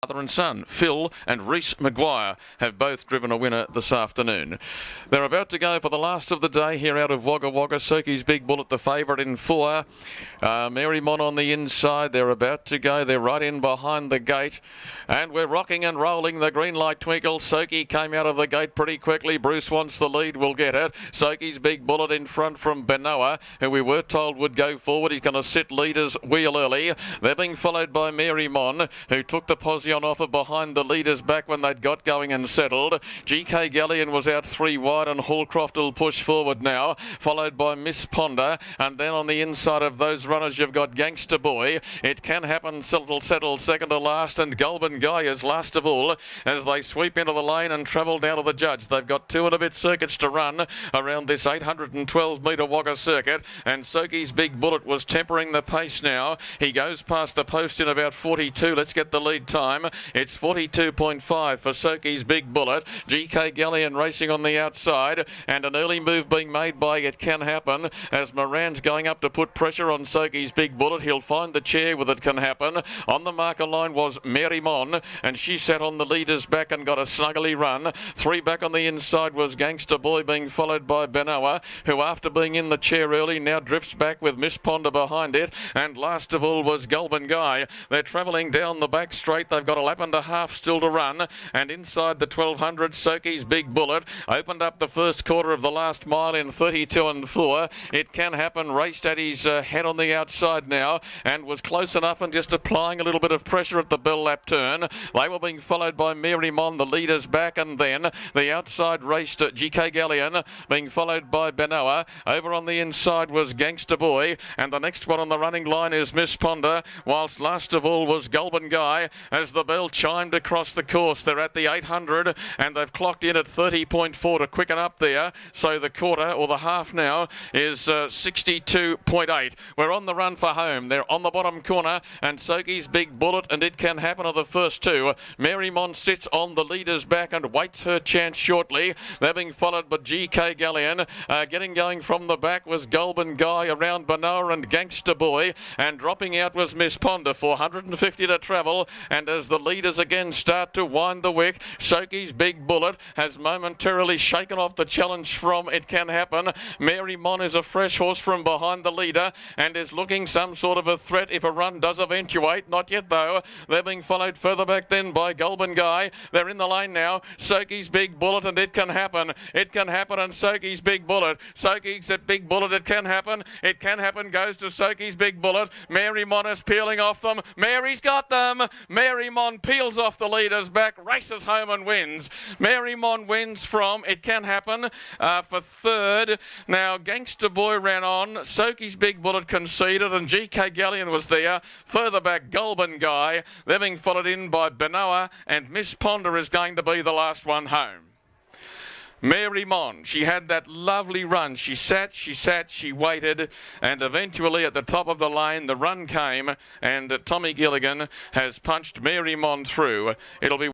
Father and son, Phil and Reese Maguire, have both driven a winner this afternoon. They're about to go for the last of the day here out of Wagga Wagga. Soki's Big Bullet, the favourite in 4. Mary Mon on the inside. They're about to go. They're right in behind the gate. And we're rocking and rolling. The green light twinkles. Soki came out of the gate pretty quickly. Bruce wants the lead. Will get it. Soki's Big Bullet in front from Benoa, who we were told would go forward. He's going to sit leaders wheel early. They're being followed by Mary Mon, who took the posse on offer behind the leaders back when they'd got going and settled. GK Galleon was out 3 wide, and Hallcroft will push forward now, followed by Miss Ponder. And then on the inside of those runners, you've got Gangster Boy. It can happen. It'll settle second to last, and Goulburn Guy is last of all as they sweep into the lane and travel down to the judge. They've got 2 and a bit circuits to run around this 812 metre Wagga circuit, and Soki's Big Bullet was tempering the pace now. He goes past the post in about 42. Let's get the lead time. It's 42.5 for Soki's Big Bullet. GK Galleon racing on the outside, and an early move being made by It Can Happen as Moran's going up to put pressure on Soki's Big Bullet. He'll find the chair with It Can Happen. On the marker line was Mary Mon, and she sat on the leader's back and got a snuggly run. 3 back on the inside was Gangster Boy, being followed by Benoa, who after being in the chair early now drifts back with Miss Ponder behind it. And last of all was Goulburn Guy. They're travelling down the back straight. They've got a lap and a half still to run, and inside the 1200, Soki's Big Bullet opened up the first quarter of the last mile in 32 and 4. It Can Happen raced at his head on the outside now and was close enough and just applying a little bit of pressure at the bell lap turn. They were being followed by Mary Mon, the leaders back, and then the outside raced GK Galleon, being followed by Benoa. Over on the inside was Gangster Boy, and the next one on the running line is Miss Ponder, whilst last of all was Goulburn Guy as the bell chimed across the course. They're at the 800 and they've clocked in at 30.4 to quicken up there, so the quarter or the half now is 62.8. We're on the run for home. They're on the bottom corner, and Soki's Big Bullet and It Can Happen are the first 2. Mary Mon sits on the leader's back and waits her chance shortly. They're being followed by GK Galleon. Getting going from the back was Goulburn Guy, around Benoa and Gangster Boy, and dropping out was Miss Ponder. 450 to travel, and as the leaders again start to wind the wick, Soki's Big Bullet has momentarily shaken off the challenge from It Can Happen. Mary Mon is a fresh horse from behind the leader and is looking some sort of a threat if a run does eventuate. Not yet though. They're being followed further back then by Goulburn Guy. They're in the lane now. Soki's Big Bullet and It Can Happen. It Can Happen and Soki's Big Bullet. Soki's Big Bullet. It Can Happen. It Can Happen goes to Soki's Big Bullet. Mary Mon is peeling off them. Mary's got them. Mary Mon peels off the leader's back, races home and wins. Mary Mon wins from It Can Happen for 3rd. Now Gangster Boy ran on. Soki's Big Bullet conceded, and GK Galleon was there. Further back, Goulburn Guy. They're being followed in by Benoa, and Miss Ponder is going to be the last one home. Mary Mon, she had that lovely run. She sat, she waited, and eventually at the top of the lane, the run came, and Tommy Gilligan has punched Mary Mon through. It'll be